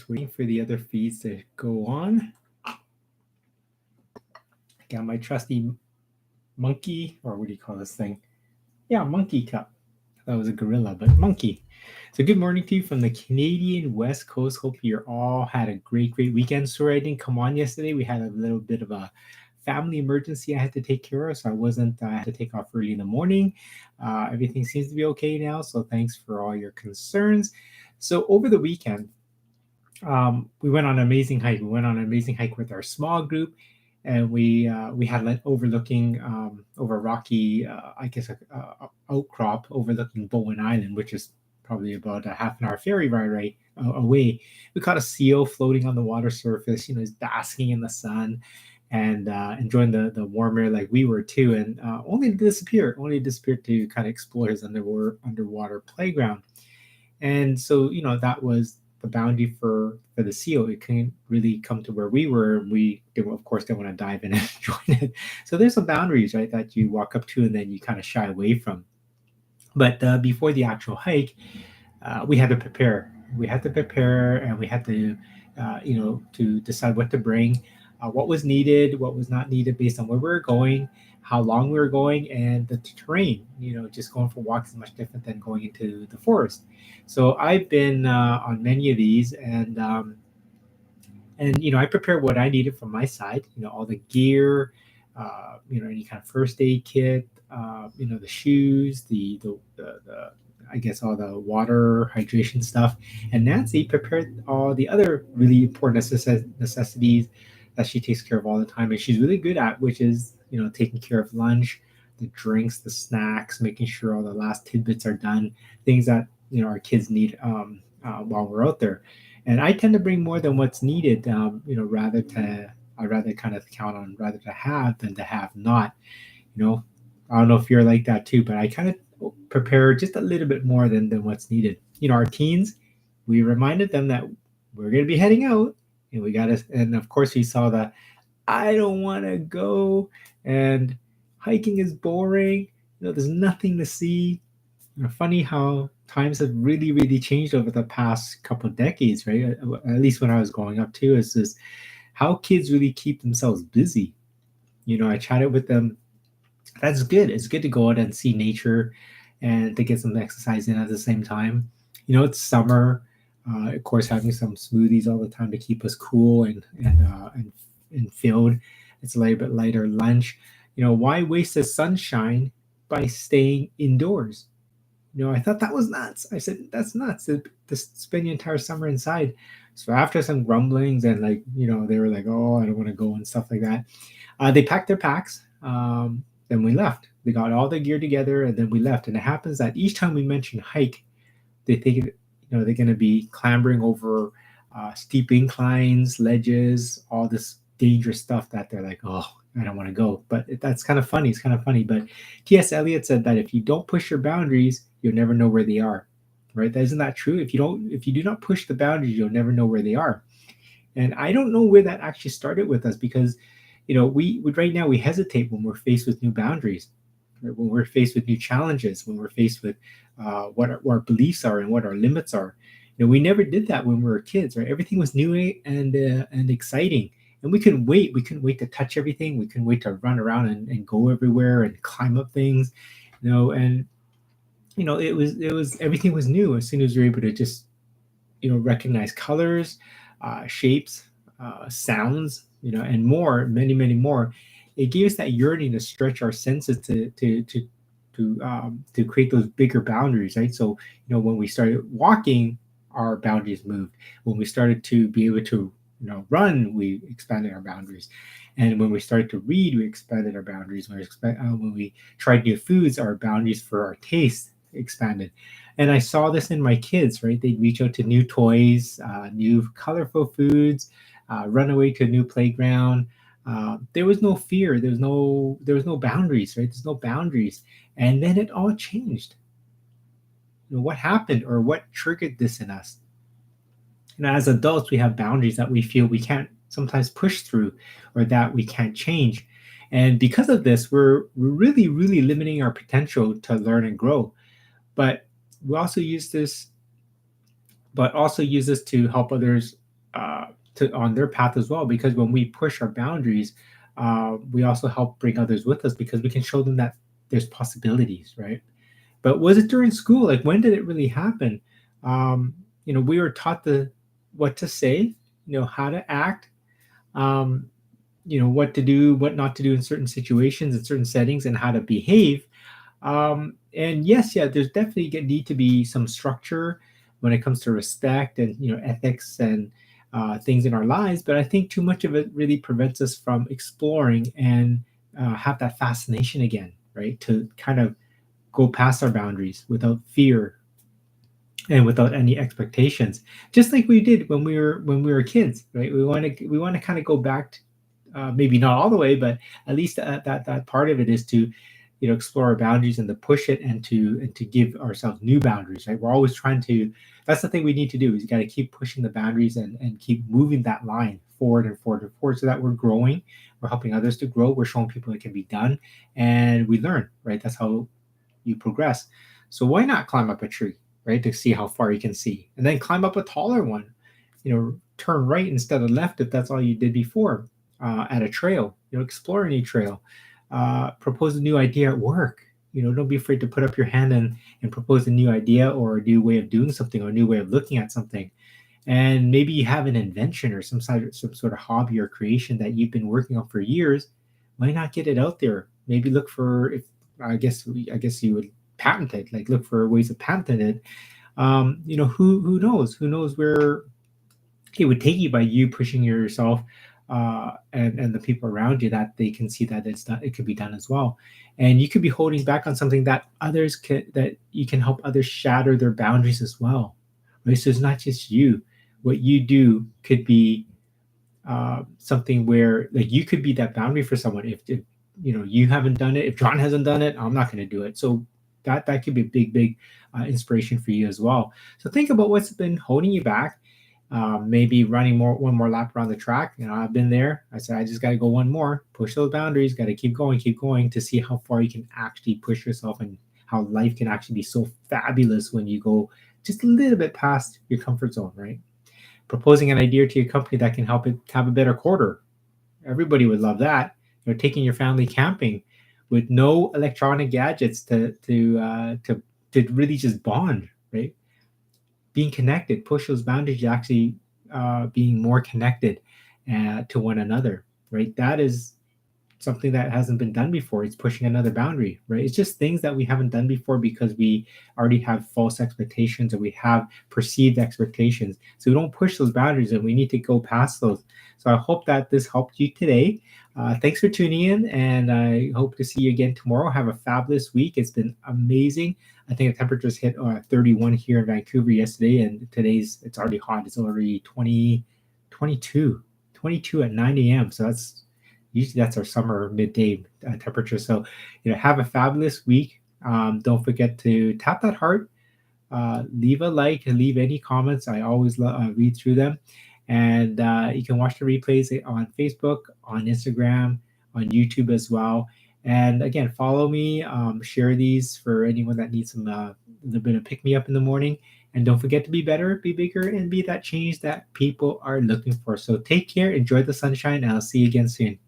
just waiting for the other feeds to go on. I got my trusty monkey, or what do you call this thing? Yeah, monkey cup. That was a gorilla, but monkey. So good morning to you from the Canadian West Coast. Hope you all had a great weekend. Sorry I didn't come on yesterday. We had a little bit of a family emergency I had to take care of, so I had to take off early in the morning. Everything seems to be okay now, so thanks for all your concerns. So over the weekend, we went on an amazing hike. We went on an amazing hike with our small group, and we had like overlooking over rocky, I guess, outcrop overlooking Bowen Island, which is probably about a half an hour ferry ride away. We caught a seal floating on the water surface. He's basking in the sun and enjoying the warm air like we were too. And only disappeared to kind of explore his underwater playground. And so, that was the boundary for the seal. It couldn't really come to where we were. We, of course, didn't want to dive in and join it. So there's some boundaries, right, that you walk up to and then you kind of shy away from. But before the actual hike, we had to prepare. We had to prepare, and we had to, to decide what to bring, what was needed, what was not needed based on where we were going, how long we were going, and the terrain. Just going for walks is much different than going into the forest. So I've been on many of these, and I prepared what I needed from my side. All the gear, any kind of first aid kit, the shoes, the I guess all the water hydration stuff. And Nancy prepared all the other really important necessities that she takes care of all the time, and she's really good at, which is taking care of lunch, the drinks, the snacks, making sure all the last tidbits are done, things that our kids need while we're out there. And I tend to bring more than what's needed. I'd rather kind of count on rather to have than to have not. I don't know if you're like that too, but I kind of prepare just a little bit more than what's needed. Our teens, we reminded them that we're going to be heading out, and and of course we saw the I don't want to go, and hiking is boring. There's nothing to see. Funny how times have really changed over the past couple of decades, right? At least when I was growing up too, is just how kids really keep themselves busy. I chatted with them. That's good. It's good to go out and see nature and to get some exercise in at the same time. It's summer. Of course, having some smoothies all the time to keep us cool and filled. It's a little bit lighter lunch. Why waste the sunshine by staying indoors? I thought that was nuts. I said, that's nuts to spend the entire summer inside. So after some grumblings and they were like, oh, I don't want to go and stuff like that. They packed their packs. Then we left. They got all the gear together, and then we left. And it happens that each time we mention hike, they think they're going to be clambering over steep inclines, ledges, all this dangerous stuff that they're like, oh, I don't want to go. But that's kind of funny. It's kind of funny. But T.S. Eliot said that if you don't push your boundaries, you'll never know where they are. Right? Isn't that true? If you do not push the boundaries, you'll never know where they are. And I don't know where that actually started with us, because we right now we hesitate when we're faced with new boundaries, right? When we're faced with new challenges, when we're faced with what our beliefs are and what our limits are. We never did that when we were kids, right? Everything was new and exciting, and we couldn't wait. We couldn't wait to touch everything. We couldn't wait to run around and go everywhere and climb up things, and it was everything was new as soon as we were able to just recognize colors, shapes, sounds, and more, many more. It gave us that yearning to stretch our senses to create those bigger boundaries, right? So when we started walking, our boundaries moved. When we started to be able to run, we expanded our boundaries. And when we started to read, we expanded our boundaries. When we tried new foods, our boundaries for our taste expanded. And I saw this in my kids, right? They'd reach out to new toys, new colorful foods, run away to a new playground. There was no fear. There was no boundaries, right? There's no boundaries. And then it all changed. What happened, or what triggered this in us? As adults, we have boundaries that we feel we can't sometimes push through, or that we can't change. And because of this, we're really limiting our potential to learn and grow. But we also use this to help others on their path as well. Because when we push our boundaries, we also help bring others with us because we can show them that there's possibilities, right? But was it during school? Like, when did it really happen? We were taught what to say, how to act, um, what to do, what not to do in certain situations, in certain settings, and how to behave. And yes, yeah, there's definitely need to be some structure when it comes to respect and ethics and things in our lives. But I think too much of it really prevents us from exploring and have that fascination again, right? To kind of go past our boundaries without fear and without any expectations, just like we did when we were kids, right? We want to kind of go back to, maybe not all the way, but at least that part of it is to explore our boundaries and to push it and to give ourselves new boundaries, right? We're always trying to. That's the thing we need to do, is you got to keep pushing the boundaries and keep moving that line forward and forward and forward, so that we're growing, we're helping others to grow, we're showing people it can be done, and we learn, right? That's how you progress. So why not climb up a tree, right, to see how far you can see, and then climb up a taller one. Turn right instead of left if that's all you did before. At a trail, explore a new trail. Propose a new idea at work. Don't be afraid to put up your hand and propose a new idea or a new way of doing something or a new way of looking at something. And maybe you have an invention or some sort of hobby or creation that you've been working on for years. Might not get it out there. Maybe look for, if I guess you would patent it, like look for ways of patenting it. Who knows? Who knows where it would take you by you pushing yourself, and the people around you, that they can see that it could be done as well. And you could be holding back on something that you can help others shatter their boundaries as well, right? So it's not just you. What you do could be something where, like, you could be that boundary for someone. If you haven't done it, if John hasn't done it, I'm not going to do it. So that could be a big inspiration for you as well. So think about what's been holding you back. Maybe running one more lap around the track. I've been there. I said I just got to go one more. Push those boundaries. Got to keep going to see how far you can actually push yourself, and how life can actually be so fabulous when you go just a little bit past your comfort zone, right? Proposing an idea to your company that can help it have a better quarter. Everybody would love that. Taking your family camping with no electronic gadgets to really just bond, right? Being connected, push those boundaries, actually being more connected to one another, right? That is something that hasn't been done before. It's pushing another boundary, right? It's just things that we haven't done before because we already have false expectations, or we have perceived expectations. So we don't push those boundaries, and we need to go past those. So I hope that this helped you today. Thanks for tuning in, and I hope to see you again tomorrow. Have a fabulous week. It's been amazing. I think the temperatures hit 31 here in Vancouver yesterday, and it's already hot. It's already 22 at 9 a.m. So that's our summer midday temperature. So, have a fabulous week. Don't forget to tap that heart, leave a like, and leave any comments. I always read through them. And you can watch the replays on Facebook, on Instagram, on YouTube as well. And again, follow me, share these for anyone that needs some a little bit of pick me up in the morning. And don't forget to be better, be bigger, and be that change that people are looking for. So take care, enjoy the sunshine, and I'll see you again soon.